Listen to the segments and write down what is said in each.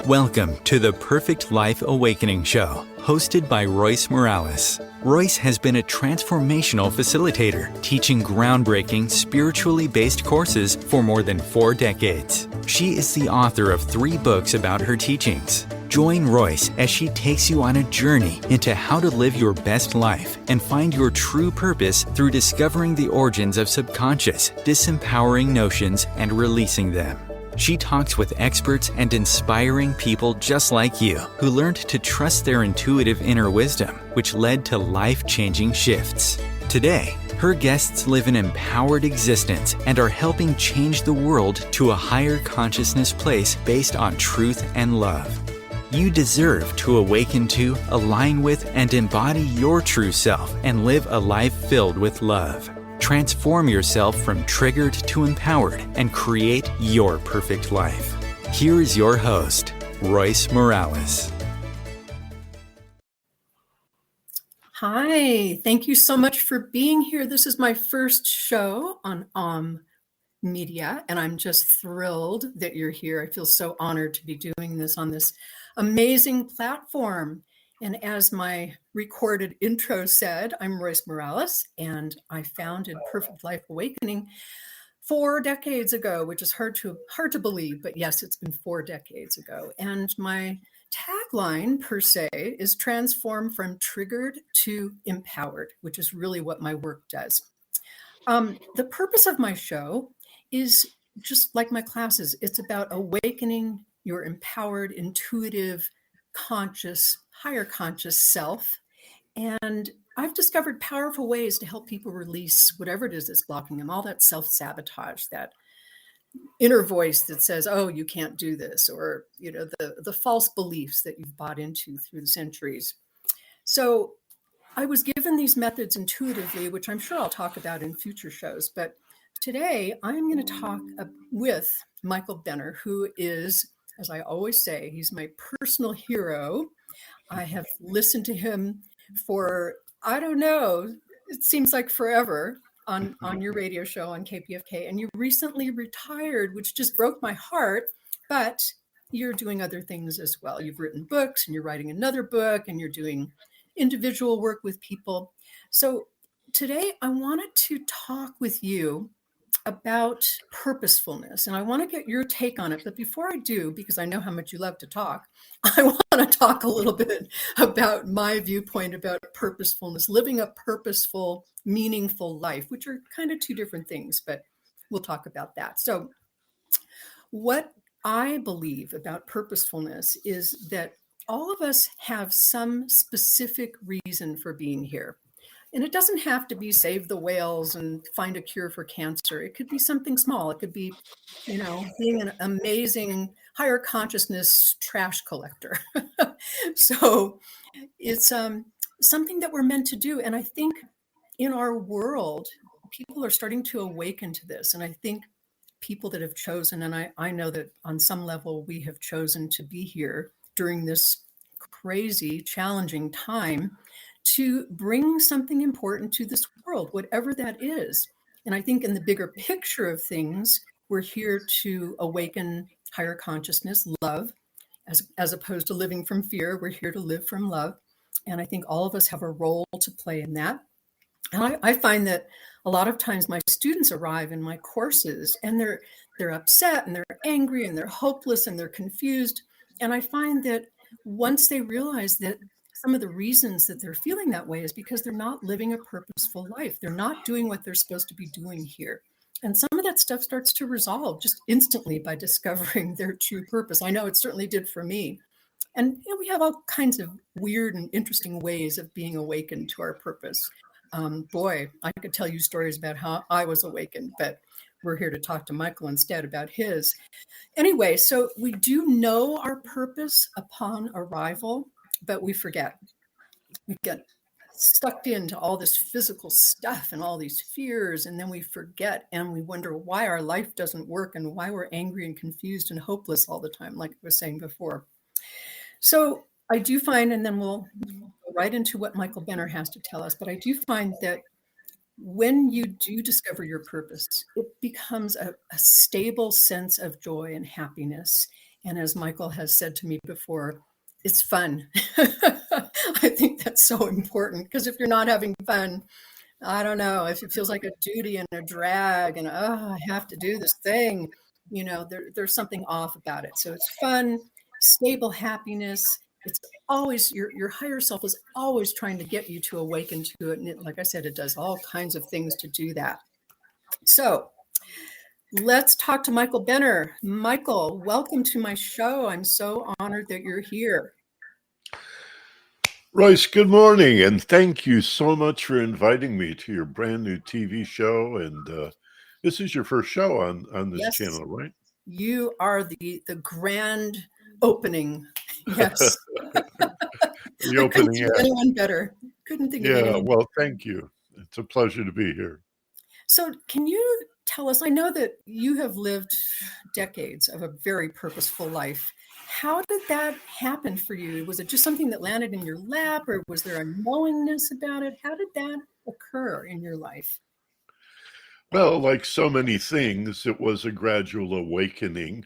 Welcome to the Perfect Life Awakening Show, hosted by Royce Morales. Royce has been a transformational facilitator, teaching groundbreaking, spiritually based courses for more than 4 decades. She is the author of 3 books about her teachings. Join Royce as she takes you on a journey into how to live your best life and find your true purpose through discovering the origins of subconscious, disempowering notions and releasing them. She talks with experts and inspiring people just like you who learned to trust their intuitive inner wisdom, which led to life-changing shifts. Today, her guests live an empowered existence and are helping change the world to a higher consciousness place based on truth and love. You deserve to awaken to, align with, and embody your true self and live a life filled with love. Transform yourself from triggered to empowered and create your perfect life. Here is your host, Royce Morales. Hi, thank you so much for being here. This is my first show on Media, and I'm just thrilled that you're here. I feel so honored to be doing this on this amazing platform. And as my recorded intro said, I'm Royce Morales, and I founded Perfect Life Awakening 4 decades ago, which is hard to believe, but yes, it's been 4 decades ago. And my tagline, per se, is transform from triggered to empowered, which is really what my work does. The purpose of my show is just like my classes. It's about awakening your empowered, intuitive, conscious, higher conscious self. And I've discovered powerful ways to help people release whatever it is that's blocking them, all that self-sabotage, that inner voice that says, oh, you can't do this, or the false beliefs that you've bought into through the centuries. So I was given these methods intuitively, which I'm sure I'll talk about in future shows. But today I'm going to talk with Michael Benner, who is, as I always say, he's my personal hero. I have listened to him for, I don't know, it seems like forever on your radio show on KPFK. And you recently retired, which just broke my heart, but you're doing other things as well. You've written books and you're writing another book and you're doing individual work with people. So today I wanted to talk with you about purposefulness, and I want to get your take on it. But before I do, because I know how much you love to talk, I want to talk a little bit about my viewpoint about purposefulness, living a purposeful, meaningful life, which are kind of 2 different things, but we'll talk about that. So what I believe about purposefulness is that all of us have some specific reason for being here. And it doesn't have to be save the whales and find a cure for cancer. It could be something small. It could be, being an amazing higher consciousness trash collector. So it's something that we're meant to do. And I think in our world, people are starting to awaken to this. And I think people that have chosen, and I know that on some level we have chosen to be here during this crazy, challenging time, to bring something important to this world, whatever that is. And I think in the bigger picture of things, we're here to awaken higher consciousness, love, as opposed to living from fear. We're here to live from love. And I think all of us have a role to play in that. And I find that a lot of times my students arrive in my courses and they're upset and they're angry and they're hopeless and they're confused. And I find that once they realize that some of the reasons that they're feeling that way is because they're not living a purposeful life. They're not doing what they're supposed to be doing here. And some of that stuff starts to resolve just instantly by discovering their true purpose. I know it certainly did for me. And we have all kinds of weird and interesting ways of being awakened to our purpose. Boy, I could tell you stories about how I was awakened, but we're here to talk to Michael instead about his. Anyway, so we do know our purpose upon arrival, but we forget. We get stuck into all this physical stuff and all these fears, and then we forget and we wonder why our life doesn't work and why we're angry and confused and hopeless all the time, like I was saying before. So I do find, and then we'll go right into what Michael Benner has to tell us, but I do find that when you do discover your purpose, it becomes a stable sense of joy and happiness. And as Michael has said to me before, it's fun. I think that's so important, because if you're not having fun, I don't know, if it feels like a duty and a drag and, oh, I have to do this thing, there's something off about it. So it's fun, stable happiness. It's always your higher self is always trying to get you to awaken to it. And like I said, it does all kinds of things to do that. So let's talk to Michael Benner. Michael, welcome to my show. I'm so honored that you're here. Royce, good morning, and thank you so much for inviting me to your brand new TV show. And this is your first show on this channel, right? You are the grand opening. Yes. The opening. Couldn't think of anyone better. Couldn't think of anyone. Well, thank you. It's a pleasure to be here. So can you tell us, I know that you have lived decades of a very purposeful life. How did that happen for you? Was it just something that landed in your lap, or was there a knowingness about it? How did that occur in your life? Well, like so many things, it was a gradual awakening.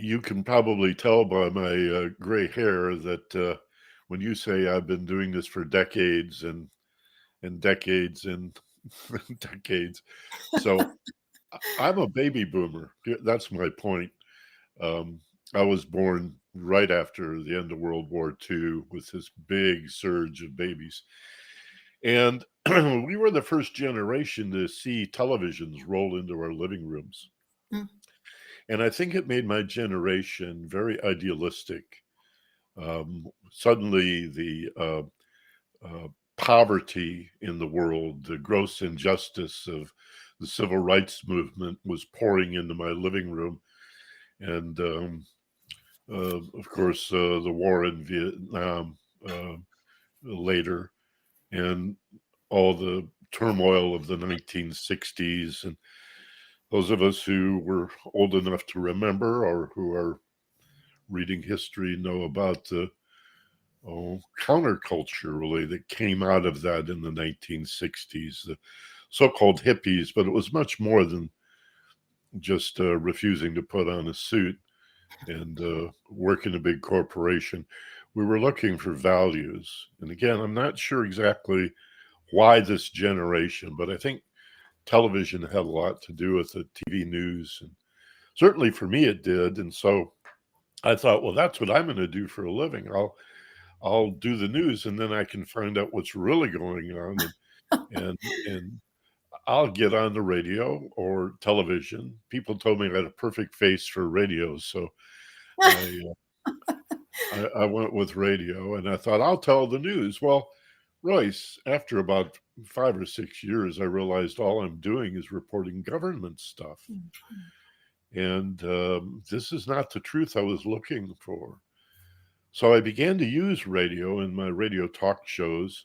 You can probably tell by my gray hair that when you say I've been doing this for decades and decades and decades. So I'm a baby boomer. That's my point. I was born right after the end of World War II with this big surge of babies. And we were the first generation to see televisions roll into our living rooms. Mm. And I think it made my generation very idealistic. Suddenly the poverty in the world, the gross injustice of the civil rights movement was pouring into my living room. And of course, the war in Vietnam later, and all the turmoil of the 1960s. And those of us who were old enough to remember, or who are reading history, know about the counterculture really that came out of that in the 1960s, the so-called hippies. But it was much more than just refusing to put on a suit and work in a big corporation. We were looking for values. And again, I'm not sure exactly why this generation, but I think television had a lot to do with the TV news. And certainly for me, it did. And so I thought, well, that's what I'm going to do for a living. I'll do the news, and then I can find out what's really going on. And I'll get on the radio or television. People told me I had a perfect face for radio. So I went with radio, and I thought, I'll tell the news. Well, Royce, after about 5 or 6 years, I realized all I'm doing is reporting government stuff. Mm-hmm. And this is not the truth I was looking for. So I began to use radio in my radio talk shows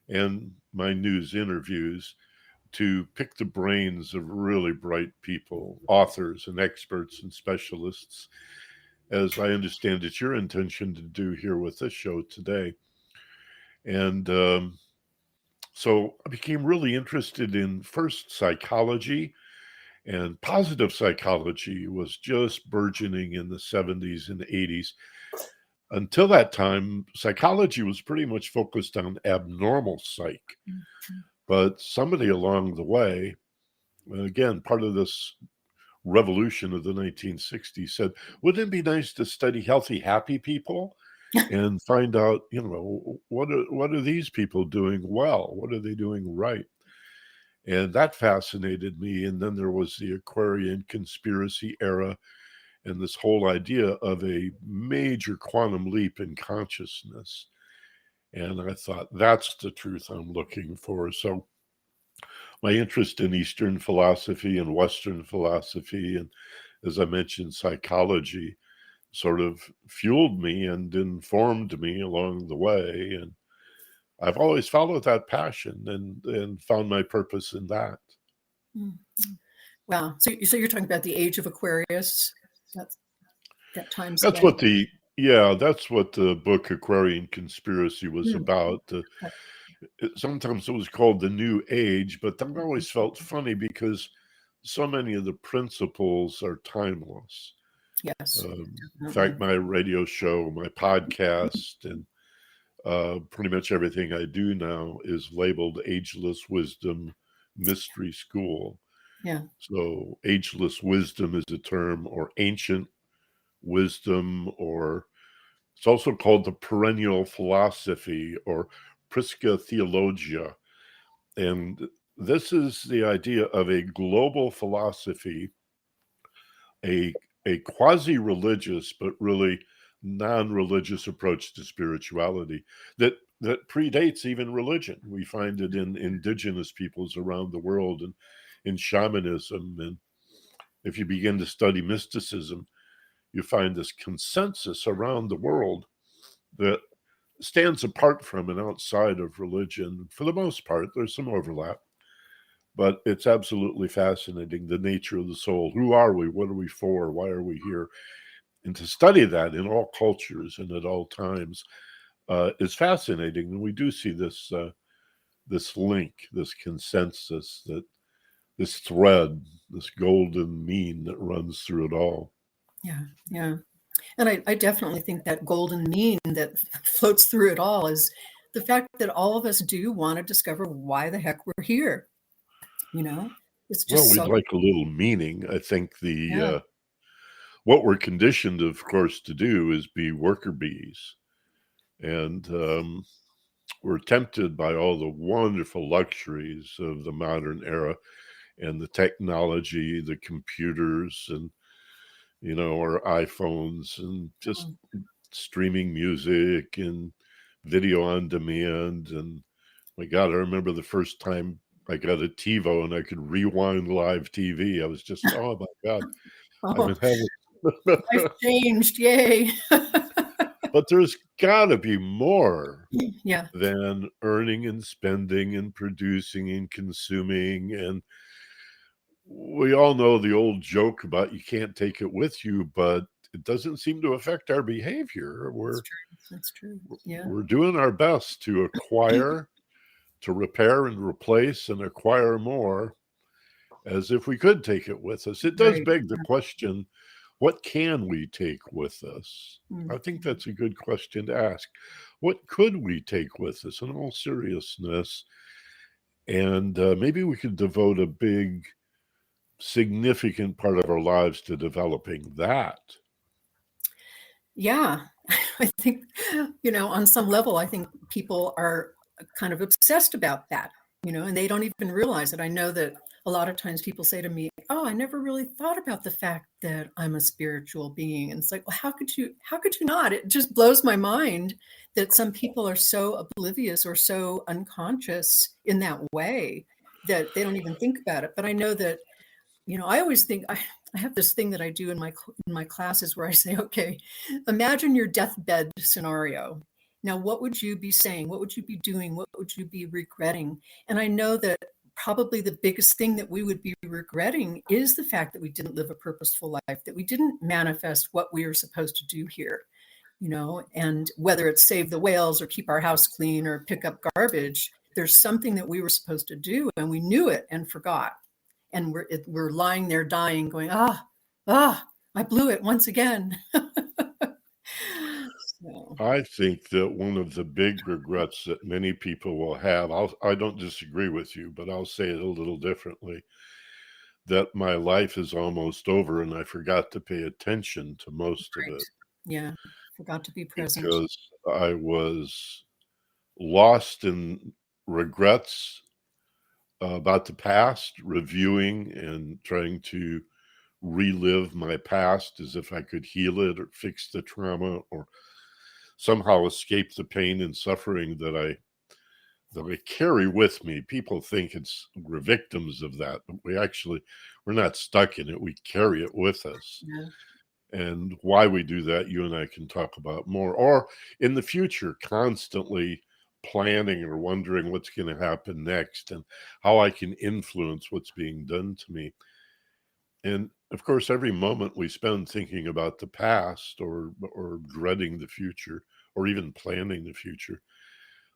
and my news interviews to pick the brains of really bright people, authors and experts and specialists, as I understand it's your intention to do here with this show today. And so I became really interested in first psychology, and positive psychology was just burgeoning in the 70s and 80s. Until that time, psychology was pretty much focused on abnormal psych. Mm-hmm. But somebody along the way, again, part of this revolution of the 1960s, said, wouldn't it be nice to study healthy, happy people and find out, what are these people doing well? What are they doing right? And that fascinated me. And then there was the Aquarian conspiracy era and this whole idea of a major quantum leap in consciousness. And I thought, that's the truth I'm looking for. So my interest in Eastern philosophy and Western philosophy, and as I mentioned, psychology, sort of fueled me and informed me along the way. And I've always followed that passion and found my purpose in that. Mm-hmm. Wow. So you're talking about the Age of Aquarius? That time span. That's what the book Aquarian Conspiracy was about. Sometimes it was called the New Age, but that always felt funny because so many of the principles are timeless. Yes. In fact, my radio show, my podcast, and pretty much everything I do now is labeled Ageless Wisdom Mystery School. Yeah. So ageless wisdom is a term, or ancient wisdom, or it's also called the perennial philosophy, or Prisca Theologia. And this is the idea of a global philosophy, a quasi-religious but really non-religious approach to spirituality that predates even religion. We find it in indigenous peoples around the world and in shamanism. And if you begin to study mysticism, you find this consensus around the world that stands apart from and outside of religion. For the most part, there's some overlap, but it's absolutely fascinating, the nature of the soul. Who are we? What are we for? Why are we here? And to study that in all cultures and at all times is fascinating. And we do see this this link, this consensus, that this thread, this golden mean that runs through it all. Yeah, yeah. And I definitely think that golden mean that floats through it all is the fact that all of us do want to discover why the heck we're here. You know, it's just Well, we'd like a little meaning. I think the what we're conditioned, of course, to do is be worker bees. And we're tempted by all the wonderful luxuries of the modern era and the technology, the computers, and, you know, our iPhones, and just streaming music and video on demand. And my God, I remember the first time I got a TiVo and I could rewind live TV. I was just, oh my God, I'm in heaven. Life changed, yay. But there's got to be more Yeah. than earning and spending and producing and consuming. And we all know the old joke about you can't take it with you, but it doesn't seem to affect our behavior. That's true. Yeah. We're doing our best to acquire, to repair and replace and acquire more, as if we could take it with us. It does beg the question, what can we take with us? I think that's a good question to ask. What could we take with us in all seriousness? And maybe we could devote a big, significant part of our lives to developing that. Yeah. I think, you know, on some level, I think people are kind of obsessed about that, you know, and they don't even realize it. I know that a lot of times people say to me, oh, I never really thought about the fact that I'm a spiritual being. And it's like, well, how could you not? It just blows my mind that some people are so oblivious or so unconscious in that way that they don't even think about it. But I know that, you know, I always think I have this thing that I do in my classes where I say, okay, imagine your deathbed scenario. Now, what would you be saying? What would you be doing? What would you be regretting? And I know that probably the biggest thing that we would be regretting is the fact that we didn't live a purposeful life, that we didn't manifest what we were supposed to do here, you know, and whether it's save the whales or keep our house clean or pick up garbage, there's something that we were supposed to do and we knew it and forgot. And we're lying there dying going, I blew it once again. So. I think that one of the big regrets that many people will have, I don't disagree with you, but I'll say it a little differently, that my life is almost over and I forgot to pay attention to most of it. Yeah, forgot to be present. Because I was lost in regrets about the past, reviewing and trying to relive my past as if I could heal it or fix the trauma or somehow escape the pain and suffering that I carry with me. People think we're victims of that, but we're not stuck in it. We carry it with us. Yeah. And why we do that, you and I can talk about more. Or in the future, constantly planning or wondering what's going to happen next and how I can influence what's being done to me. And of course, every moment we spend thinking about the past or dreading the future or even planning the future,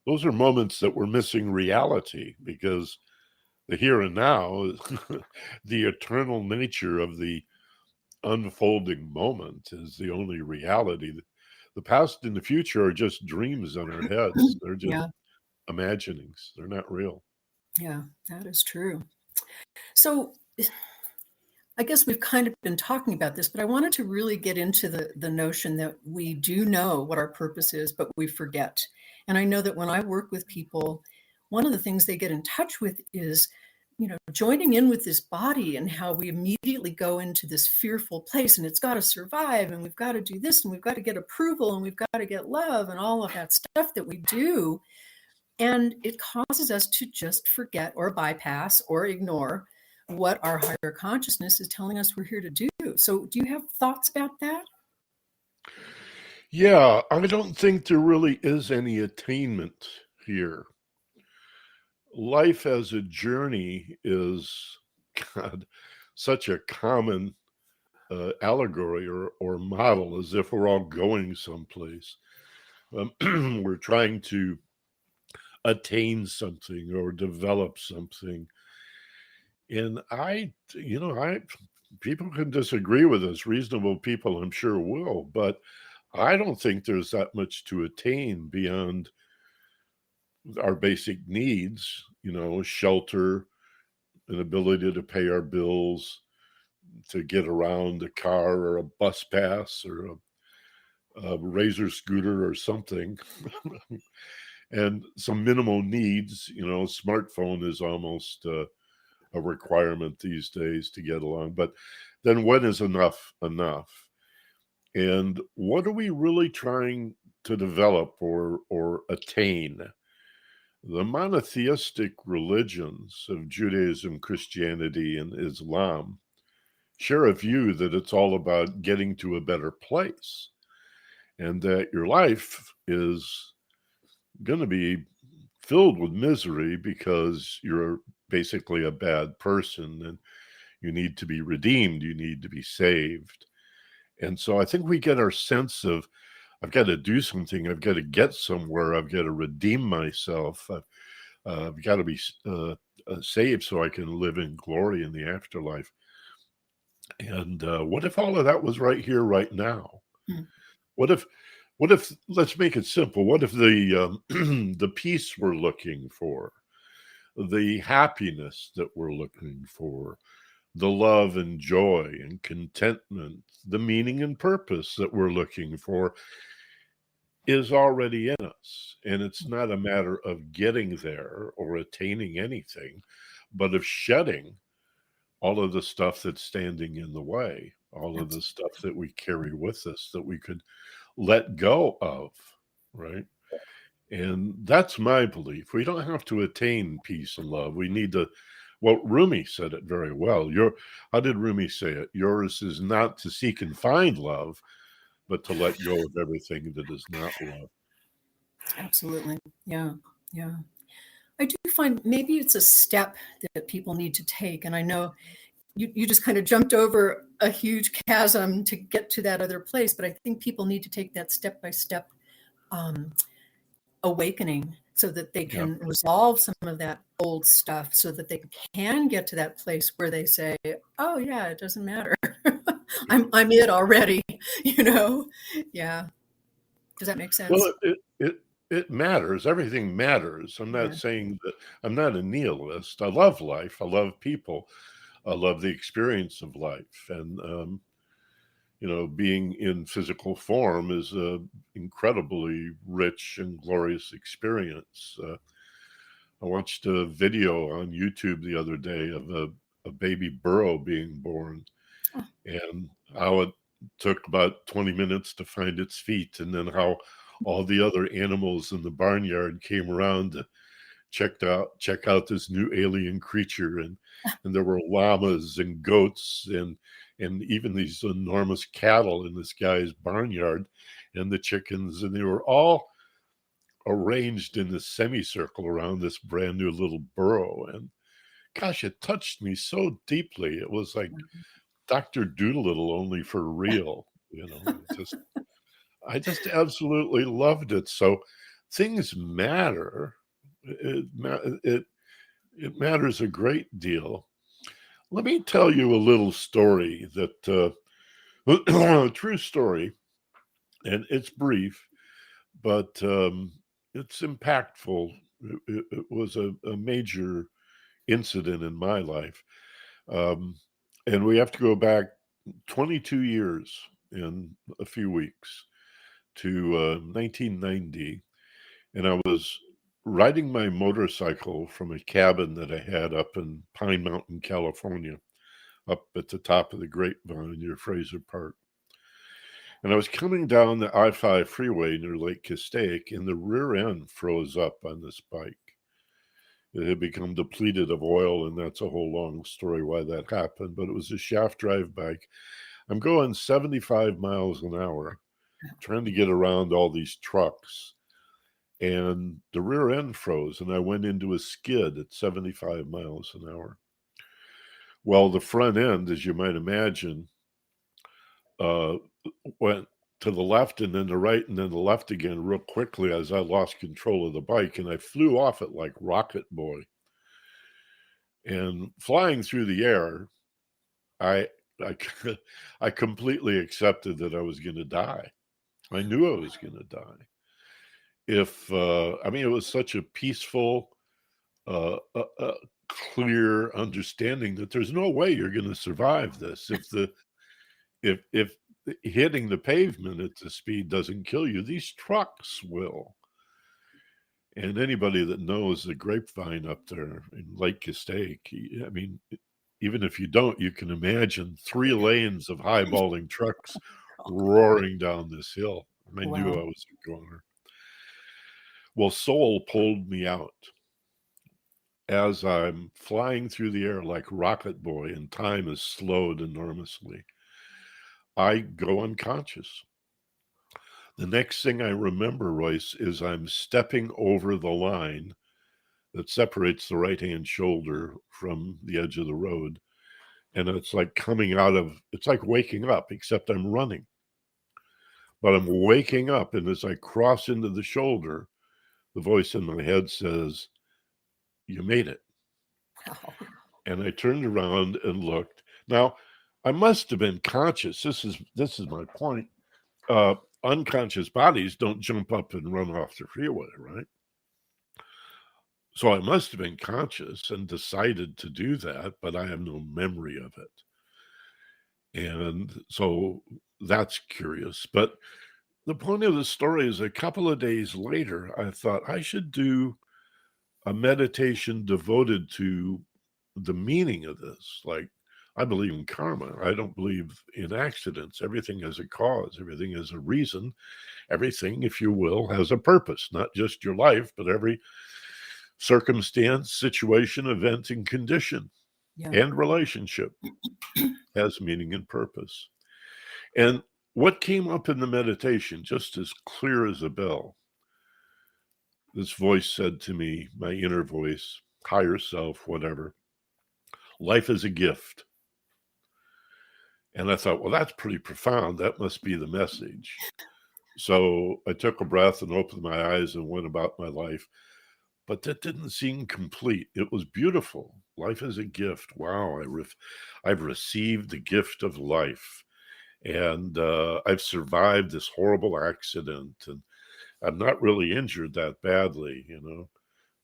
those are moments that we're missing reality because the here and now, the eternal nature of the unfolding moment is the only reality. The past and the future are just dreams in our heads. They're just Yeah, imaginings. They're not real. yeah, that is true. So I guess we've kind of been talking about this, but I wanted to really get into the notion that we do know what our purpose is, but we forget. And I know that when I work with people, one of the things they get in touch with is, joining in with this body, and how we immediately go into this fearful place, and it's got to survive, and we've got to do this, and we've got to get approval, and we've got to get love, and all of that stuff that we do. And it causes us to just forget or bypass or ignore what our higher consciousness is telling us we're here to do. So do you have thoughts about that? Yeah, I don't think there really is any attainment here. Life as a journey is, God, such a common allegory or model, as if we're all going someplace. We're trying to attain something or develop something. And people can disagree with us. Reasonable people, I'm sure, will, but I don't think there's that much to attain beyond our basic needs, shelter, an ability to pay our bills, to get around a car or a bus pass or a razor scooter or something. And some minimal needs, smartphone is almost a requirement these days to get along. But then when is enough enough? And what are we really trying to develop or attain? The monotheistic religions of Judaism, Christianity, and Islam share a view that it's all about getting to a better place, and that your life is going to be filled with misery because you're basically a bad person and you need to be redeemed, you need to be saved. And so I think we get our sense of, I've got to do something, I've got to get somewhere, I've got to redeem myself, I've got to be saved so I can live in glory in the afterlife. And what if all of that was right here, right now? Hmm. What if, let's make it simple. What if the the peace we're looking for, the happiness that we're looking for, the love and joy and contentment, the meaning and purpose that we're looking for is already in us? And it's not a matter of getting there or attaining anything, but of shedding all of the stuff that's standing in the way, all of the stuff that we carry with us that we could let go of, right? And that's my belief. We don't have to attain peace and love. We need to, well, Rumi said it very well. How did Rumi say it? Yours is not to seek and find love, but to let go of everything that is not love. Absolutely. Yeah. Yeah. I do find maybe it's a step that people need to take. And I know you just kind of jumped over a huge chasm to get to that other place, but I think people need to take that step-by-step awakening so that they can resolve some of that old stuff, so that they can get to that place where they say, oh yeah, it doesn't matter. I'm it already, Yeah. Does that make sense? Well, it matters. Everything matters. I'm not saying that I'm not a nihilist. I love life. I love people. I love the experience of life. And, being in physical form is a incredibly rich and glorious experience. I watched a video on YouTube the other day of a baby burro being born, and how it took about 20 minutes to find its feet, and then how all the other animals in the barnyard came around to check out this new alien creature, and there were llamas and goats and even these enormous cattle in this guy's barnyard, and the chickens, and they were all arranged in this semicircle around this brand new little burrow. And gosh, it touched me so deeply. It was like Dr. Doolittle, only for real. I just absolutely loved it. So things matter. It matters a great deal. Let me tell you a little story that, a true story, and it's brief, but it's impactful. It was a major incident in my life. And we have to go back 22 years in a few weeks to 1990. And I was riding my motorcycle from a cabin that I had up in Pine Mountain, California, up at the top of the Grapevine near Fraser Park. And I was coming down the I-5 freeway near Lake Castaic, and the rear end froze up on this bike. It had become depleted of oil, and that's a whole long story why that happened, but it was a shaft drive bike. I'm going 75 miles an hour, trying to get around all these trucks, and the rear end froze, and I went into a skid at 75 miles an hour. Well, the front end, as you might imagine, went to the left and then the right and then the left again real quickly as I lost control of the bike, and I flew off it like Rocket Boy. And flying through the air, I completely accepted that I was going to die. I knew I was going to die. It was such a peaceful, clear understanding that there's no way you're going to survive this. If hitting the pavement at the speed doesn't kill you, these trucks will. And anybody that knows the Grapevine up there in Lake Castaic, I mean, even if you don't, you can imagine 3 lanes of highballing trucks roaring down this hill. I knew I was a goner. Well, Soul pulled me out as I'm flying through the air like Rocket Boy, and time is slowed enormously. I go unconscious. The next thing I remember, Royce, is I'm stepping over the line that separates the right-hand shoulder from the edge of the road. And it's like it's like waking up, except I'm running. But I'm waking up, and as I cross into the shoulder, the voice in my head says, "You made it." Oh. And I turned around and looked. Now, I must have been conscious. This is my point. Unconscious bodies don't jump up and run off the freeway, right? So I must have been conscious and decided to do that, but I have no memory of it. And so that's curious. But the point of the story is a couple of days later, I thought I should do a meditation devoted to the meaning of this. Like, I believe in karma. I don't believe in accidents. Everything has a cause. Everything has a reason. Everything, if you will, has a purpose, not just your life, but every circumstance, situation, event, and condition and relationship has meaning and purpose. And what came up in the meditation, just as clear as a bell, this voice said to me, my inner voice, higher self, whatever, life is a gift. And I thought, well, that's pretty profound. That must be the message. So I took a breath and opened my eyes and went about my life. But that didn't seem complete. It was beautiful. Life is a gift. Wow, I've received the gift of life. And I've survived this horrible accident. And I'm not really injured that badly,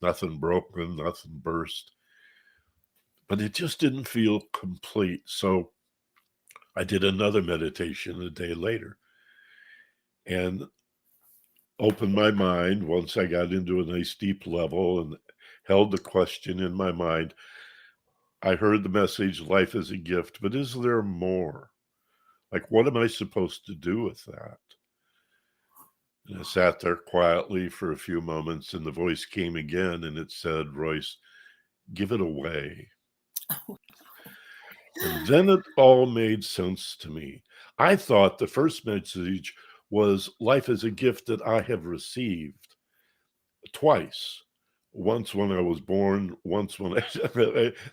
Nothing broken, nothing burst. But it just didn't feel complete. So I did another meditation a day later and opened my mind once I got into a nice deep level and held the question in my mind. I heard the message, life is a gift, but is there more? Like, what am I supposed to do with that? And I sat there quietly for a few moments, and the voice came again, and it said, Royce, give it away. And then it all made sense to me. I thought the first message was life is a gift that I have received twice. Once when I was born, once when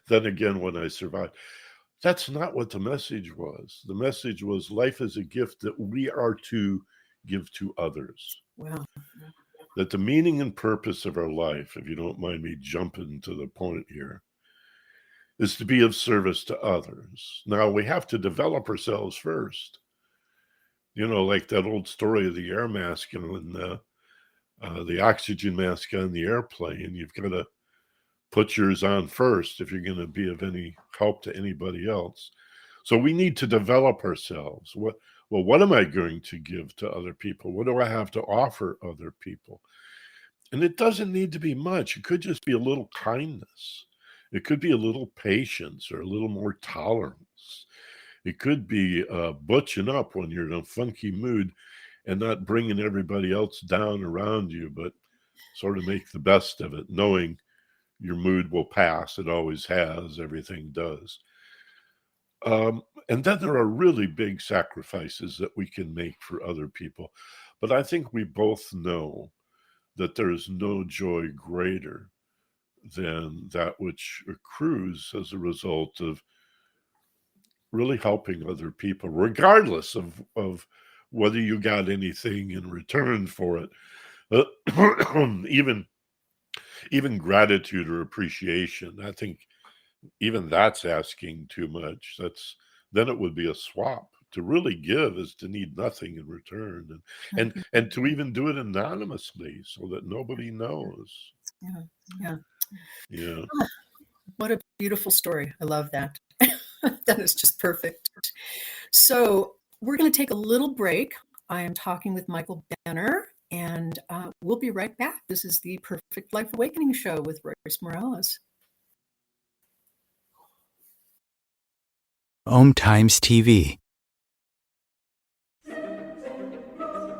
then again when I survived. That's not what the message was. The message was life is a gift that we are to give to others. Wow. that the meaning and purpose of our life, if you don't mind me jumping to the point here, is to be of service to others. Now, we have to develop ourselves first. You know, like that old story of the air mask and the oxygen mask on the airplane. You've got to put yours on first if you're going to be of any help to anybody else. So we need to develop ourselves. What am I going to give to other people? What do I have to offer other people? And it doesn't need to be much. It could just be a little kindness. It could be a little patience or a little more tolerance. It could be butching up when you're in a funky mood and not bringing everybody else down around you, but sort of make the best of it, knowing your mood will pass. It always has. Everything does. And then there are really big sacrifices that we can make for other people. But I think we both know that there is no joy greater than that which accrues as a result of really helping other people, regardless of whether you got anything in return for it. Even gratitude or appreciation, I think even that's asking too much. Then it would be a swap. To really give is to need nothing in return, and to even do it anonymously so that nobody knows. Yeah. What a beautiful story. I love that. That is just perfect. So we're going to take a little break. I am talking with Michael Benner, and we'll be right back. This is the Perfect Life Awakening Show with Royce Morales. OMTimes TV.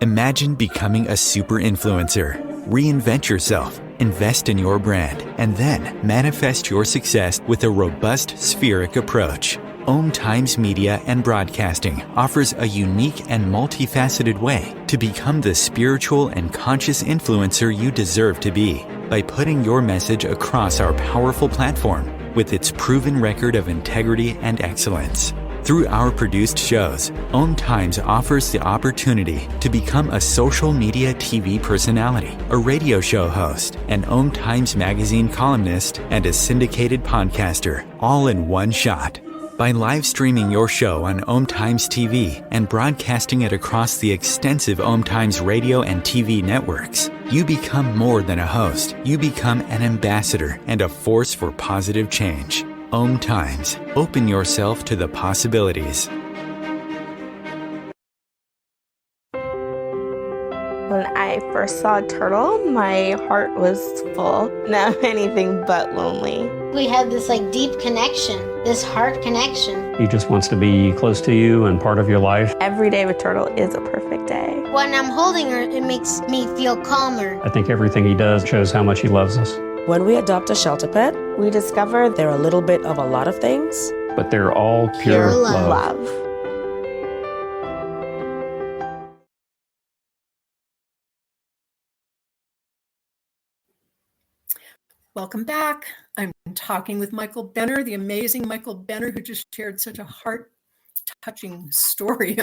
Imagine becoming a super influencer. Reinvent yourself, invest in your brand, and then manifest your success with a robust spheric approach. OMTimes Media and Broadcasting offers a unique and multifaceted way to become the spiritual and conscious influencer you deserve to be by putting your message across our powerful platform with its proven record of integrity and excellence. Through our produced shows, OMTimes offers the opportunity to become a social media TV personality, a radio show host, an OMTimes magazine columnist, and a syndicated podcaster, all in one shot. By live streaming your show on OMTimes TV and broadcasting it across the extensive OMTimes radio and TV networks, you become more than a host. You become an ambassador and a force for positive change. OMTimes. Open yourself to the possibilities. When I first saw Turtle, my heart was full. Now anything but lonely. We had this deep connection, this heart connection. He just wants to be close to you and part of your life. Every day with Turtle is a perfect day. When I'm holding her, it makes me feel calmer. I think everything he does shows how much he loves us. When we adopt a shelter pet, we discover they're a little bit of a lot of things. But they're all pure love. Welcome back. I'm talking with Michael Benner, the amazing Michael Benner, who just shared such a heart-touching story.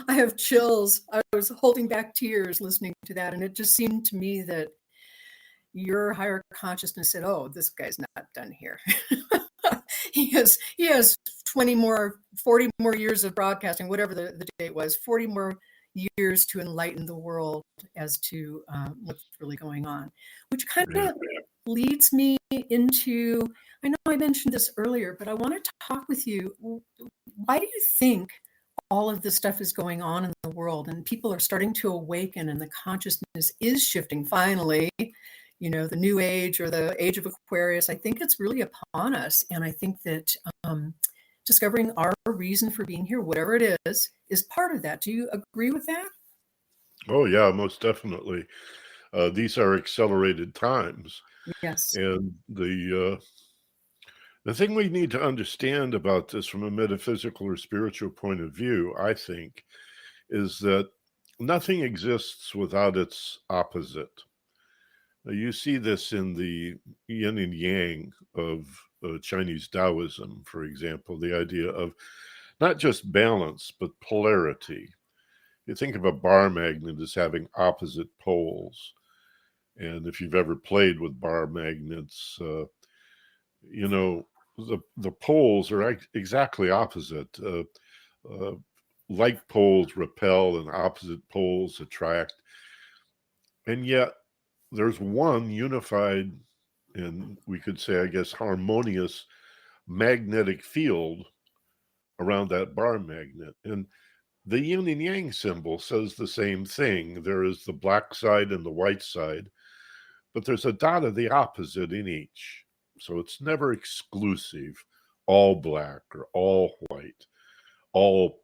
I have chills. I was holding back tears listening to that, and it just seemed to me that your higher consciousness said, oh, this guy's not done here. he has 20 more, 40 more years of broadcasting, whatever the date was, 40 more years to enlighten the world as to what's really going on, which kind of leads me into, I know I mentioned this earlier, but I want to talk with you. Why do you think all of this stuff is going on in the world and people are starting to awaken and the consciousness is shifting finally? You know, the new age or the age of Aquarius, I think it's really upon us. And I think that discovering our reason for being here, whatever it is part of that. Do you agree with that? Oh, yeah, most definitely. These are accelerated times. Yes. And the thing we need to understand about this from a metaphysical or spiritual point of view, I think, is that nothing exists without its opposite. You see this in the yin and yang of Chinese Taoism, for example, the idea of not just balance, but polarity. You think of a bar magnet as having opposite poles. And if you've ever played with bar magnets, you know, the poles are exactly opposite. Like poles repel and opposite poles attract. And yet there's one unified, and we could say, I guess, harmonious magnetic field around that bar magnet. And the yin and yang symbol says the same thing. There is the black side and the white side, but there's a dot of the opposite in each. So it's never exclusive, all black or all white, all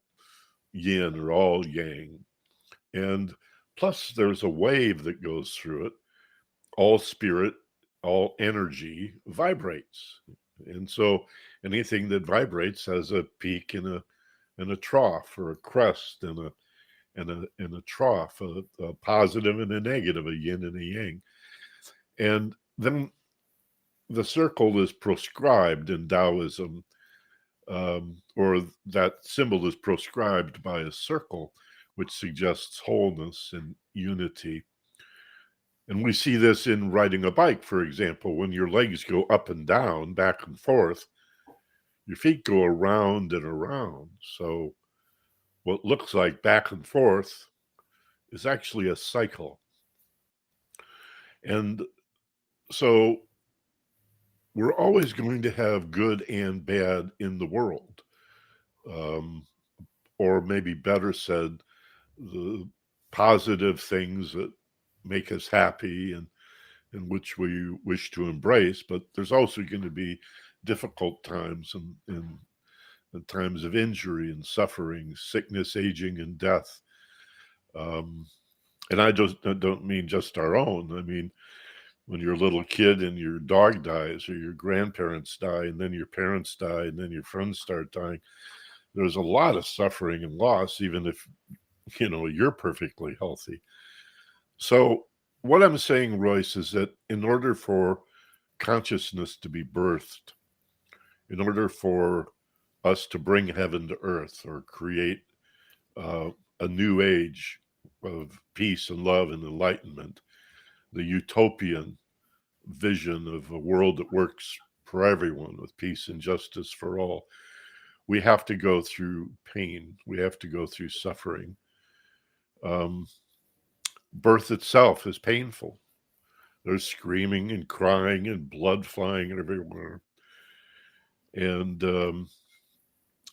yin or all yang. And plus there's a wave that goes through it. All spirit, all energy vibrates. And so anything that vibrates has a peak and a trough, or a crest and a trough, a positive and a negative, a yin and a yang. And then the circle is proscribed in Taoism, or that symbol is proscribed by a circle, which suggests wholeness and unity. And we see this in riding a bike, for example. When your legs go up and down, back and forth, your feet go around and around. So what looks like back and forth is actually a cycle. And so we're always going to have good and bad in the world. Or maybe better said, the positive things that make us happy and which we wish to embrace, but there's also going to be difficult times and times of injury and suffering, sickness, aging, and death. And I just don't mean just our own. I mean, when you're a little kid and your dog dies, or your grandparents die, and then your parents die, and then your friends start dying, there's a lot of suffering and loss, even if, you know, you're perfectly healthy. So what I'm saying, Royce, is that in order for consciousness to be birthed, in order for us to bring heaven to earth, or create a new age of peace and love and enlightenment, the utopian vision of a world that works for everyone with peace and justice for all, we have to go through pain. We have to go through suffering. Birth itself is painful. There's screaming and crying and blood flying everywhere. And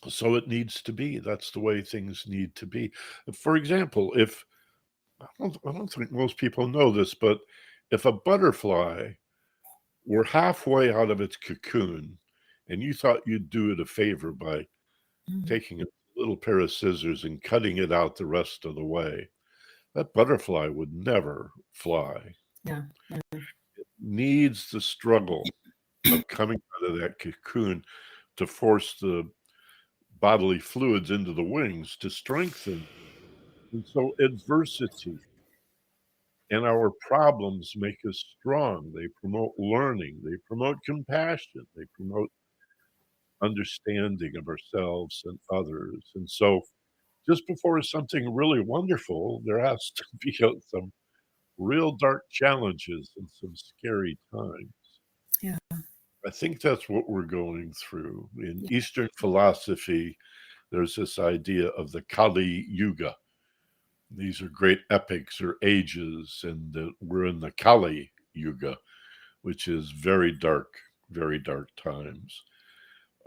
so it needs to be. That's the way things need to be. For example, if I don't think most people know this, but if a butterfly were halfway out of its cocoon and you thought you'd do it a favor by taking a little pair of scissors and cutting it out the rest of the way, that butterfly would never fly. Yeah. It needs the struggle of coming out of that cocoon to force the bodily fluids into the wings to strengthen. And so adversity and our problems make us strong. They promote learning. They promote compassion. They promote understanding of ourselves and others. And so just before something really wonderful, there has to be some real dark challenges and some scary times. Yeah. I think that's what we're going through. In Eastern philosophy, there's this idea of the Kali Yuga. These are great epics or ages, and we're in the Kali Yuga, which is very dark times.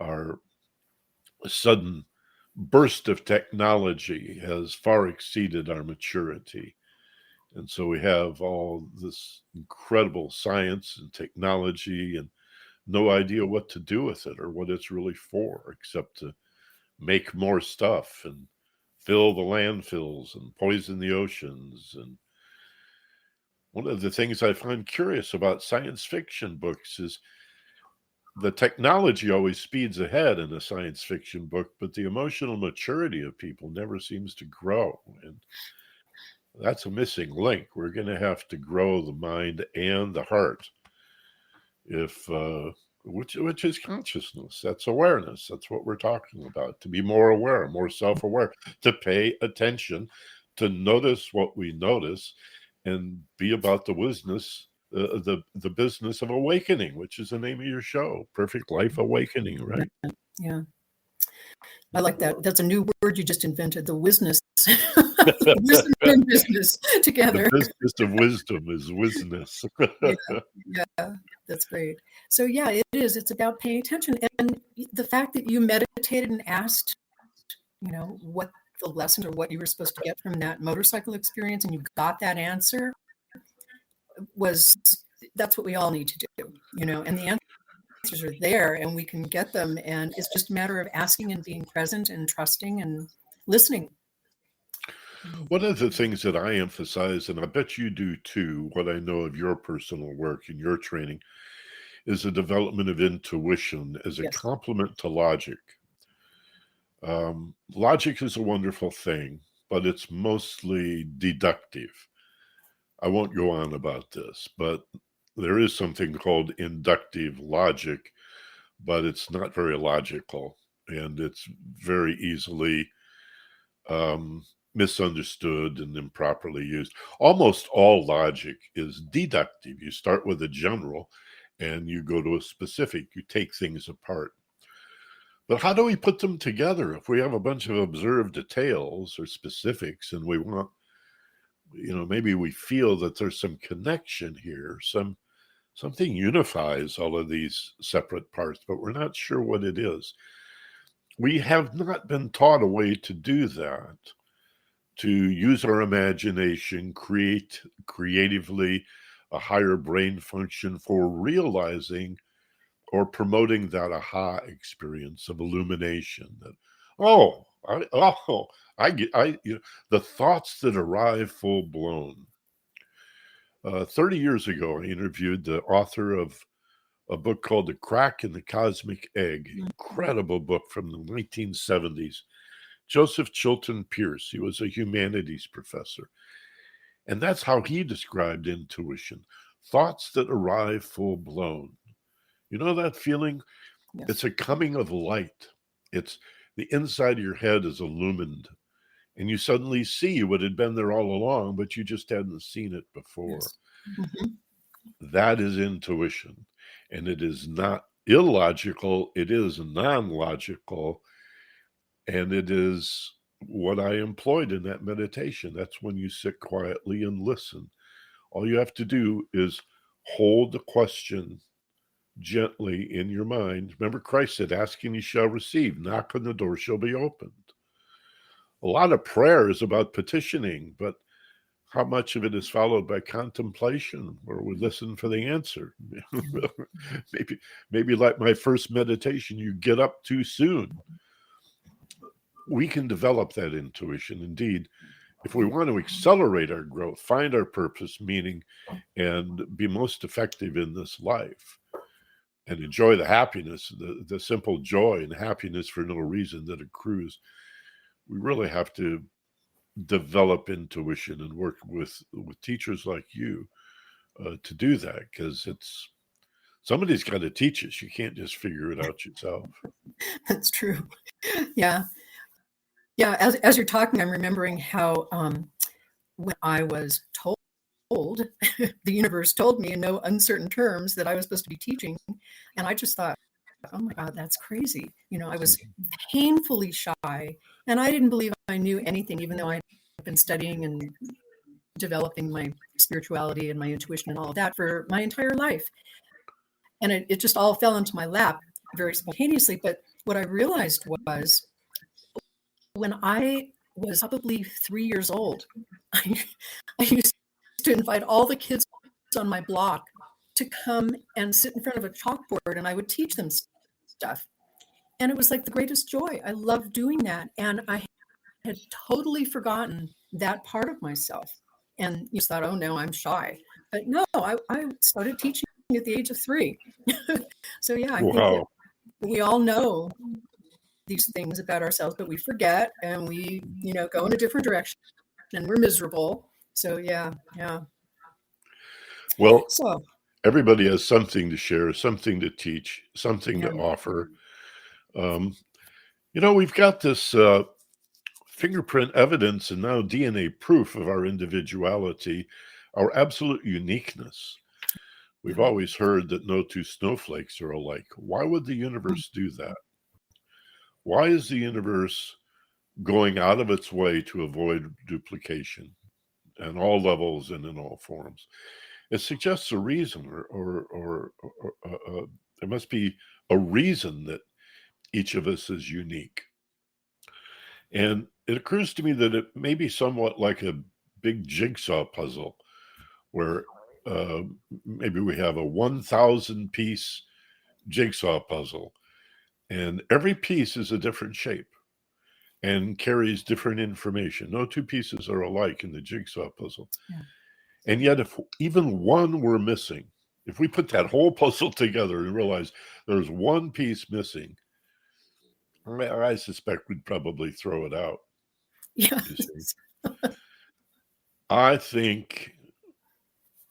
Our sudden burst of technology has far exceeded our maturity. And so we have all this incredible science and technology and no idea what to do with it or what it's really for, except to make more stuff and fill the landfills and poison the oceans. And one of the things I find curious about science fiction books is the technology always speeds ahead in a science fiction book, but the emotional maturity of people never seems to grow. And that's a missing link. We're going to have to grow the mind and the heart, which is consciousness. That's awareness. That's what we're talking about. To be more aware, more self-aware, to pay attention, to notice what we notice, and be about the business, the business of awakening, which is the name of your show, Perfect Life Awakening, right? Yeah. I like that. That's a new word you just invented, the wisness. Wisdom and business together. The business of wisdom is wisness. Yeah, that's great. So yeah, it is. It's about paying attention. And the fact that you meditated and asked, what the lesson or what you were supposed to get from that motorcycle experience, and you got that answer, that's what we all need to do, and the answers are there and we can get them. And it's just a matter of asking and being present and trusting and listening. One of the things that I emphasize, and I bet you do too, what I know of your personal work and your training, is the development of intuition as a complement to logic. Logic is a wonderful thing, but it's mostly deductive. I won't go on about this, but there is something called inductive logic, but it's not very logical, and it's very easily misunderstood and improperly used. Almost all logic is deductive. You start with a general and you go to a specific. You take things apart. But how do we put them together? If we have a bunch of observed details or specifics and we want, maybe we feel that there's some connection here, something unifies all of these separate parts, but we're not sure what it is. We have not been taught a way to do that, to use our imagination, create creatively a higher brain function for realizing or promoting that aha experience of illumination. That, the thoughts that arrive full blown. 30 years ago, I interviewed the author of a book called The Crack in the Cosmic Egg, incredible book from the 1970s. Joseph Chilton Pierce. He was a humanities professor. And that's how he described intuition. Thoughts that arrive full blown. You know that feeling? Yes. It's a coming of light. It's the inside of your head is illumined. And you suddenly see what had been there all along, but you just hadn't seen it before. Yes. Mm-hmm. That is intuition. And it is not illogical. It is non-logical. And it is what I employed in that meditation. That's when you sit quietly and listen. All you have to do is hold the question gently in your mind. Remember, Christ said, ask and you shall receive. Knock and the door shall be opened. A lot of prayer is about petitioning, but how much of it is followed by contemplation, where we listen for the answer? maybe like my first meditation, you get up too soon. We can develop that intuition. Indeed, if we want to accelerate our growth, find our purpose, meaning, and be most effective in this life, and enjoy the happiness, the simple joy and happiness for no reason that accrues, we really have to develop intuition and work with teachers like you to do that, because somebody's got to teach us. You can't just figure it out yourself. That's true. Yeah. As you're talking, I'm remembering how when I was told, the universe told me in no uncertain terms that I was supposed to be teaching, and I just thought, oh my God, that's crazy. I was painfully shy, and I didn't believe I knew anything, even though I'd been studying and developing my spirituality and my intuition and all of that for my entire life. And it just all fell into my lap very spontaneously. But what I realized was, when I was probably 3 years old, I used to invite all the kids on my block to come and sit in front of a chalkboard, and I would teach them stuff. And it was like the greatest joy. I loved doing that. And I had totally forgotten that part of myself. And you thought, oh no, I'm shy. But no, I started teaching at the age of 3. So yeah, I think that we all know these things about ourselves, but we forget, and we, go in a different direction, and we're miserable. So yeah. Well, everybody has something to share, something to teach, something to offer. We've got this fingerprint evidence and now DNA proof of our individuality. our absolute uniqueness. We've always heard that no two snowflakes are alike. Why would the universe do that? Why is the universe going out of its way to avoid duplication at all levels and in all forms? It suggests a reason, or there must be a reason that each of us is unique. And it occurs to me that it may be somewhat like a big jigsaw puzzle where maybe we have a 1,000-piece jigsaw puzzle, and every piece is a different shape and carries different information. No two pieces are alike in the jigsaw puzzle. Yeah. And yet, if even one were missing, if we put that whole puzzle together and realize there's one piece missing, I suspect we'd probably throw it out. Yes. I think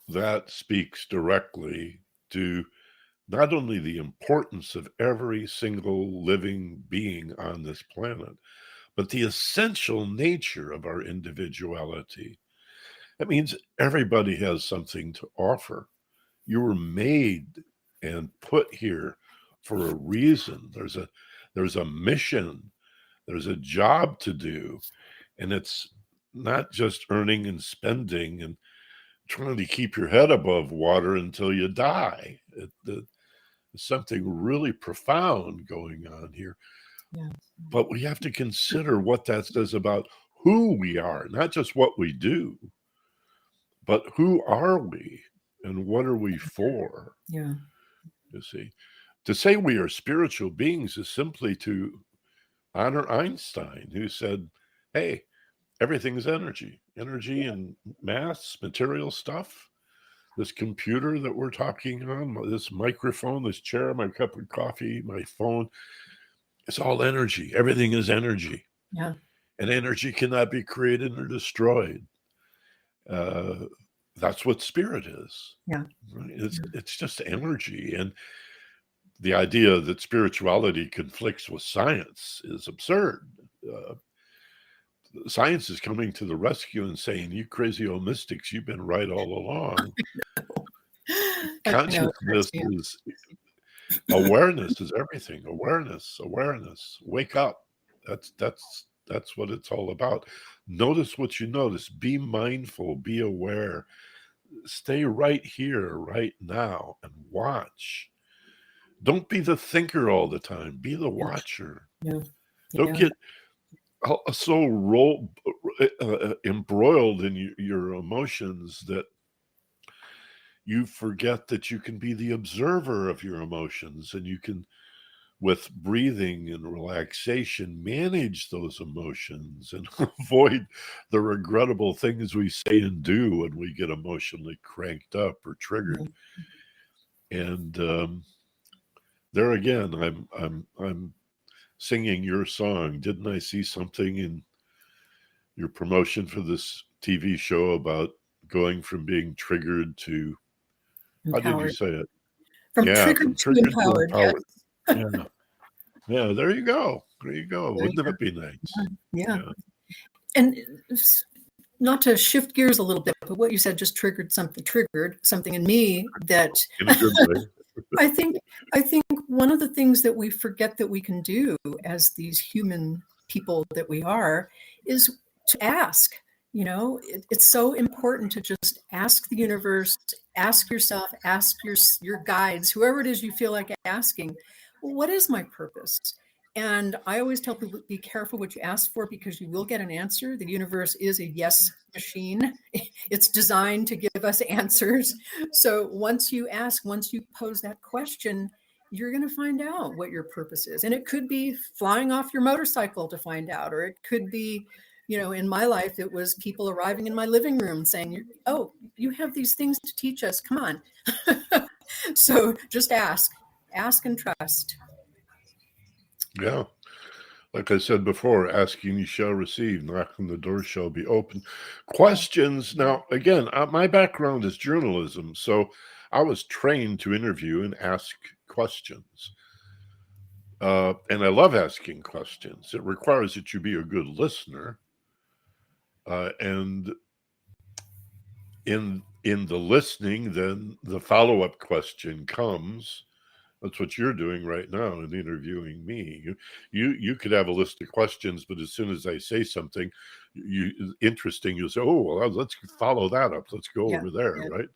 that speaks directly to not only the importance of every single living being on this planet, but the essential nature of our individuality. That means everybody has something to offer. You were made and put here for a reason. There's a mission. There's a job to do. And it's not just earning and spending and trying to keep your head above water until you die. There's something really profound going on here. Yeah. But we have to consider what that says about who we are, not just what we do, but who are we and what are we for? Yeah. You see, to say we are spiritual beings is simply to honor Einstein, who said, hey, everything is energy and mass, material stuff. This computer that we're talking on, this microphone, this chair, my cup of coffee, my phone, it's all energy. Everything is energy. Yeah. And energy cannot be created or destroyed. That's what spirit is. Yeah. Right? It's just energy. And the idea that spirituality conflicts with science is absurd. Science is coming to the rescue and saying, you crazy old mystics, you've been right all along. Consciousness is awareness is everything. Awareness. Wake up. That's what it's all about. Notice what you notice. Be mindful. Be aware. Stay right here, right now, and watch. Don't be the thinker all the time. Be the watcher. Yeah. Don't get so embroiled in your emotions that you forget that you can be the observer of your emotions, and you can, with breathing and relaxation, manage those emotions and avoid the regrettable things we say and do when we get emotionally cranked up or triggered. And there again, I'm singing your song. Didn't I see something in your promotion for this TV show about going from being triggered to empowered. How did you say it? From triggered to empowered. Yes. Yeah, there you go. Wouldn't that be nice? Yeah. And not to shift gears a little bit, but what you said just triggered something in me that in a good way. I think one of the things that we forget that we can do as these human people that we are is to ask. You know, it's so important to just ask the universe, ask yourself, ask your guides, whoever it is you feel like asking, well, what is my purpose? And I always tell people, be careful what you ask for, because you will get an answer. The universe is a yes machine. It's designed to give us answers. So once you pose that question, you're going to find out what your purpose is. And it could be flying off your motorcycle to find out, or it could be, you know, in my life, it was people arriving in my living room saying, oh, you have these things to teach us. Come on. So just ask and trust. Yeah. Like I said before, asking you shall receive, knocking the door shall be open. Questions. Now, again, my background is journalism, so I was trained to interview and ask questions. And I love asking questions. It requires that you be a good listener. And in in the listening, then the follow-up question comes. That's what you're doing right now in interviewing me. You could have a list of questions, but as soon as I say something interesting, you'll say, "Oh, well, let's follow that up. Let's go over there," right?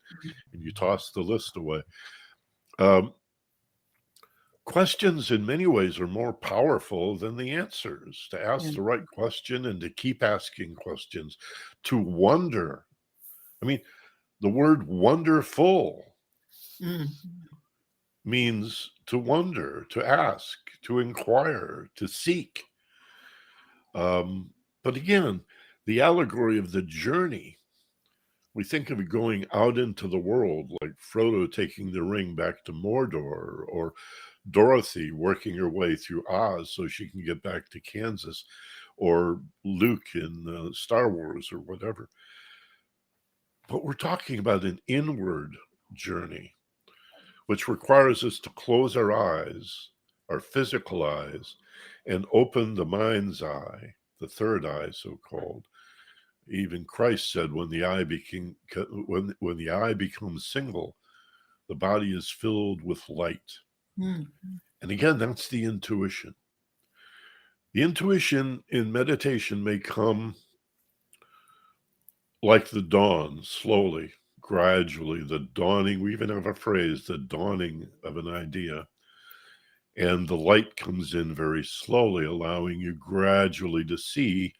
And you toss the list away. Questions in many ways are more powerful than the answers. To ask the right question and to keep asking questions, to wonder. I mean, the word wonderful means to wonder, to ask, to inquire, to seek. But again, the allegory of the journey, we think of it going out into the world, like Frodo taking the ring back to Mordor, or Dorothy working her way through Oz so she can get back to Kansas, or Luke in Star Wars or whatever. But we're talking about an inward journey, which requires us to close our eyes, our physical eyes, and open the mind's eye, the third eye, so-called. Even Christ said, when the eye becomes single, the body is filled with light. And again, that's the intuition. The intuition in meditation may come like the dawn, slowly, gradually, the dawning. We even have a phrase, the dawning of an idea. And the light comes in very slowly, allowing you gradually to see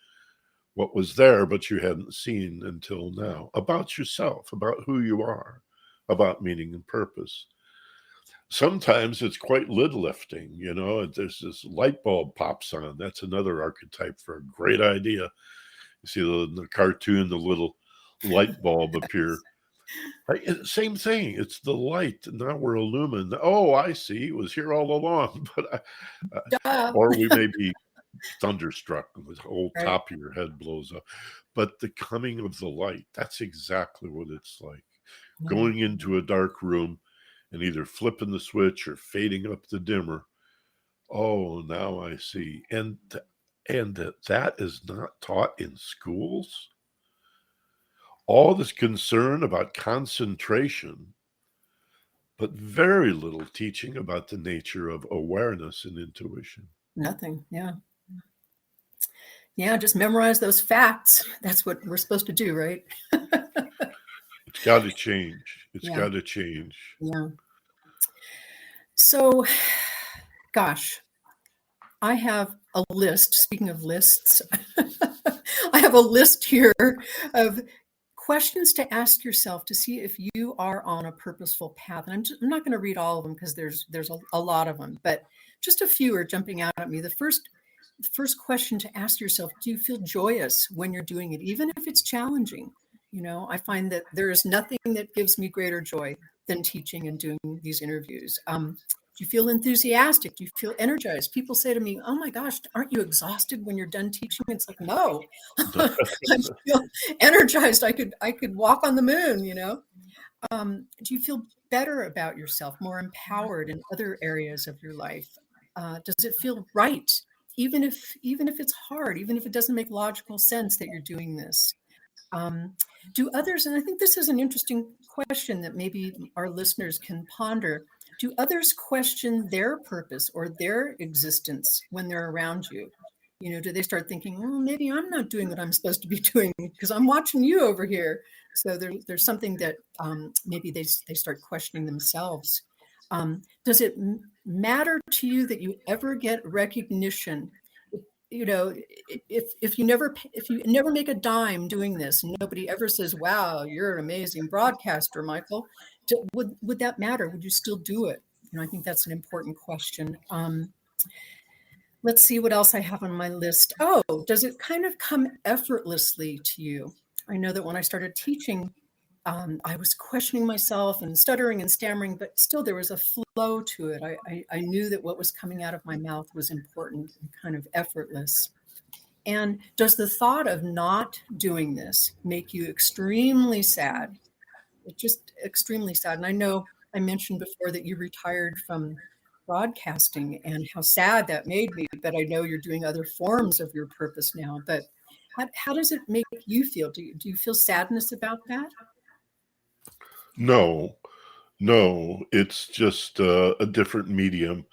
what was there, but you hadn't seen until now, about yourself, about who you are, about meaning and purpose. Sometimes it's quite lid lifting, you know, there's this light bulb pops on. That's another archetype for a great idea. You see the cartoon, the little light bulb appear. Right? Same thing. It's the light. Now we're illumined. Oh, I see. It was here all along. But or we may be thunderstruck and the whole top of your head blows up. But the coming of the light, that's exactly what it's like. Going into a dark room and either flipping the switch or fading up the dimmer. Oh, now I see. And that is not taught in schools. All this concern about concentration, but very little teaching about the nature of awareness and intuition. Nothing. Yeah, just memorize those facts. That's what we're supposed to do, right? It's got to change. It's got to change. Yeah. So, gosh, I have a list. Speaking of lists, I have a list here of questions to ask yourself to see if you are on a purposeful path. And I'm not going to read all of them because there's a lot of them, but just a few are jumping out at me. The first question to ask yourself, do you feel joyous when you're doing it, even if it's challenging? You know, I find that there is nothing that gives me greater joy than teaching and doing these interviews. Do you feel enthusiastic? Do you feel energized? People say to me, "Oh my gosh, aren't you exhausted when you're done teaching?" It's like, no, I feel energized. I could walk on the moon, you know. Do you feel better about yourself, more empowered in other areas of your life? Does it feel right? Even if it's hard, even if it doesn't make logical sense that you're doing this. Do others, and I think this is an interesting question that maybe our listeners can ponder, do others question their purpose or their existence when they're around you? You know, do they start thinking, well, maybe I'm not doing what I'm supposed to be doing because I'm watching you over here? So there's something that maybe they start questioning themselves. Does it matter to you that you ever get recognition? You know, if you never make a dime doing this, and nobody ever says, "Wow, you're an amazing broadcaster, Michael," would that matter? Would you still do it? You know, I think that's an important question. Let's see what else I have on my list. Oh, does it kind of come effortlessly to you? I know that when I started teaching, I was questioning myself and stuttering and stammering, but still there was a flow to it. I knew that what was coming out of my mouth was important and kind of effortless. And does the thought of not doing this make you extremely sad? Just extremely sad. And I know I mentioned before that you retired from broadcasting and how sad that made me, but I know you're doing other forms of your purpose now. But how does it make you feel? Do you feel sadness about that? No, it's just a different medium.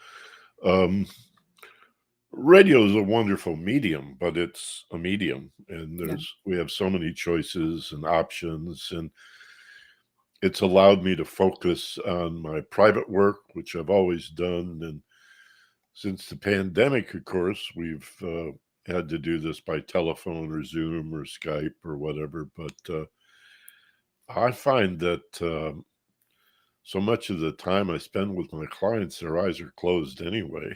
Radio is a wonderful medium, but it's a medium, and we have so many choices and options, and it's allowed me to focus on my private work, which I've always done. And since the pandemic, of course, we've had to do this by telephone or Zoom or Skype or whatever. But I find that so much of the time I spend with my clients, their eyes are closed anyway.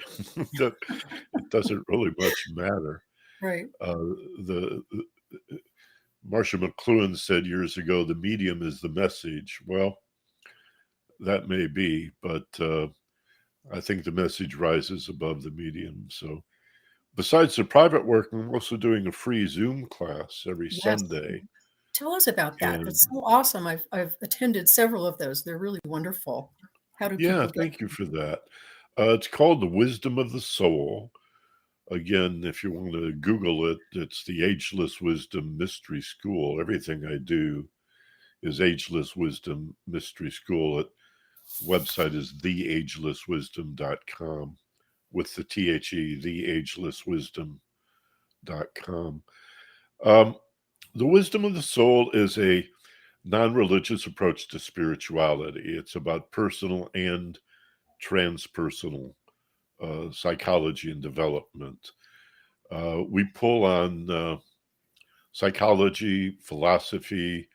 That it doesn't really much matter. Right. Marcia McLuhan said years ago, the medium is the message. Well, that may be, but I think the message rises above the medium. So besides the private work, I'm also doing a free Zoom class every Sunday. Tell us about that. That's so awesome. I've attended several of those. They're really wonderful. How do people get thank you for that. It's called The Wisdom of the Soul. Again, if you want to Google it, it's the Ageless Wisdom Mystery School. Everything I do is Ageless Wisdom Mystery School. Website is theagelesswisdom.com with the THE, theagelesswisdom.com. The Wisdom of the Soul is a non-religious approach to spirituality. It's about personal and transpersonal psychology and development. We pull on psychology, philosophy,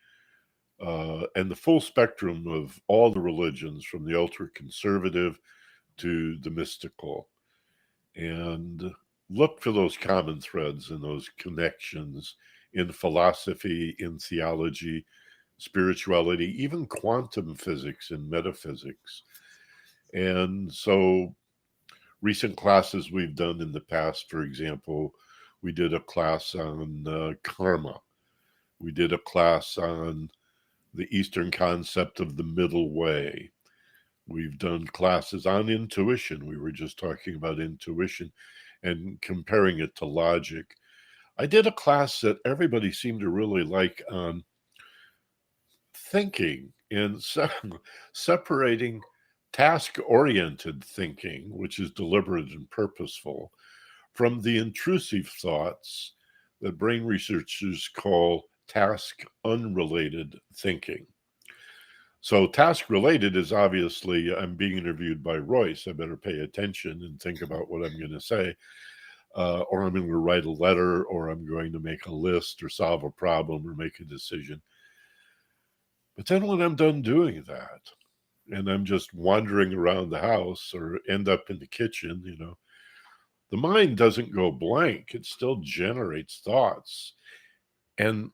and the full spectrum of all the religions, from the ultra-conservative to the mystical, and look for those common threads and those connections in philosophy, in theology, spirituality, even quantum physics and metaphysics. And so recent classes we've done in the past, for example, we did a class on karma. We did a class on the Eastern concept of the middle way. We've done classes on intuition. We were just talking about intuition and comparing it to logic. I did a class that everybody seemed to really like on thinking and separating task-oriented thinking, which is deliberate and purposeful, from the intrusive thoughts that brain researchers call task-unrelated thinking. So task-related is obviously, I'm being interviewed by Royce. I better pay attention and think about what I'm going to say. Or I'm going to write a letter, or I'm going to make a list or solve a problem or make a decision. But then when I'm done doing that, and I'm just wandering around the house or end up in the kitchen, the mind doesn't go blank. It still generates thoughts. And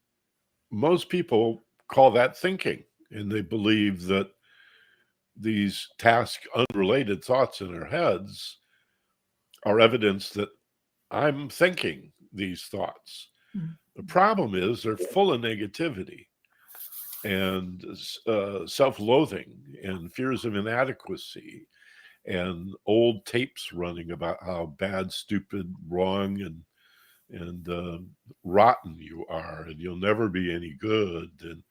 most people call that thinking, and they believe that these task unrelated thoughts in our heads are evidence that I'm thinking these thoughts. Mm-hmm. The problem is they're full of negativity and self-loathing and fears of inadequacy and old tapes running about how bad, stupid, wrong, and rotten you are, and you'll never be any good. And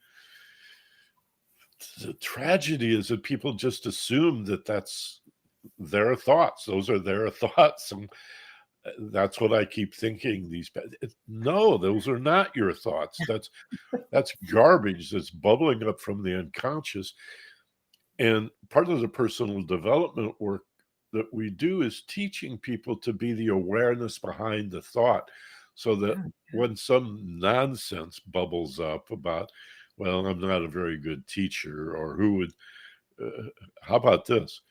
the tragedy is that people just assume that that's their thoughts. Those are their thoughts. And that's what I keep thinking. No, those are not your thoughts. That's garbage that's bubbling up from the unconscious. And part of the personal development work that we do is teaching people to be the awareness behind the thought, so that when some nonsense bubbles up about, well, I'm not a very good teacher, or who would, how about this?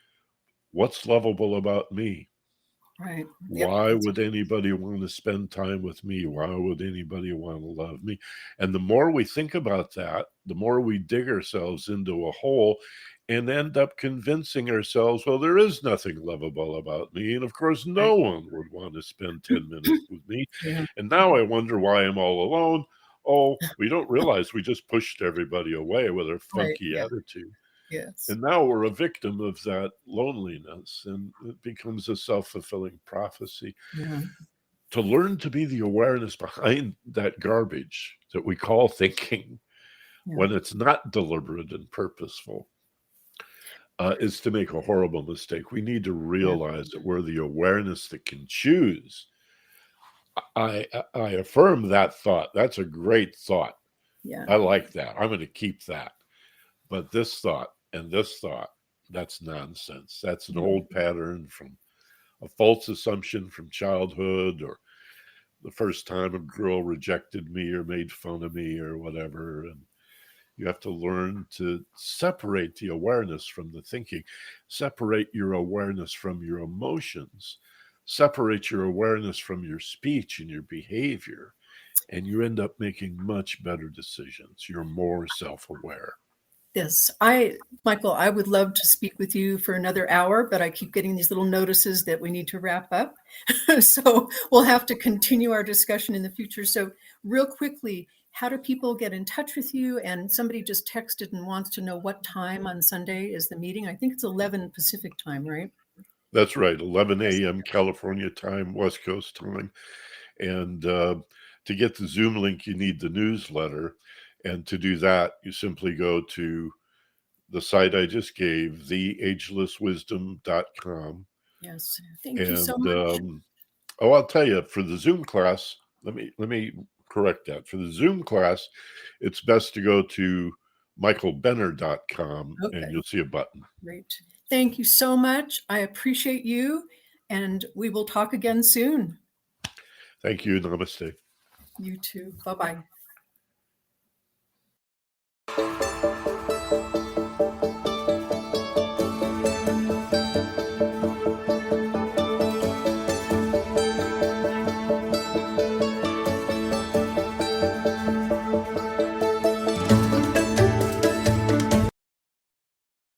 What's lovable about me? Right. Why would anybody want to spend time with me? Why would anybody want to love me? And the more we think about that, the more we dig ourselves into a hole and end up convincing ourselves, well, there is nothing lovable about me. And of course, no one would want to spend 10 minutes with me. Yeah. And now I wonder why I'm all alone. Oh, we don't realize we just pushed everybody away with our funky attitude. Yes. And now we're a victim of that loneliness, and it becomes a self-fulfilling prophecy. Yeah. To learn to be the awareness behind that garbage that we call thinking, when it's not deliberate and purposeful, is to make a horrible mistake. We need to realize that we're the awareness that can choose. I affirm that thought. That's a great thought. Yeah. I like that. I'm going to keep that. But this thought and this thought, that's nonsense. That's an old pattern from a false assumption from childhood, or the first time a girl rejected me or made fun of me or whatever. And you have to learn to separate the awareness from the thinking, separate your awareness from your emotions, separate your awareness from your speech and your behavior, and you end up making much better decisions. You're more self-aware. Yes, Michael, I would love to speak with you for another hour, but I keep getting these little notices that we need to wrap up. So we'll have to continue our discussion in the future. So real quickly, how do people get in touch with you? And somebody just texted and wants to know what time on Sunday is the meeting. I think it's 11 Pacific time, right? That's right, 11 a.m. California time, West Coast time. And to get the Zoom link, you need the newsletter. And to do that, you simply go to the site I just gave, theagelesswisdom.com. Yes, thank you so much. I'll tell you, for the Zoom class, let me correct that. For the Zoom class, it's best to go to michaelbenner.com, and you'll see a button. Great. Thank you so much. I appreciate you, and we will talk again soon. Thank you. Namaste. You too. Bye-bye.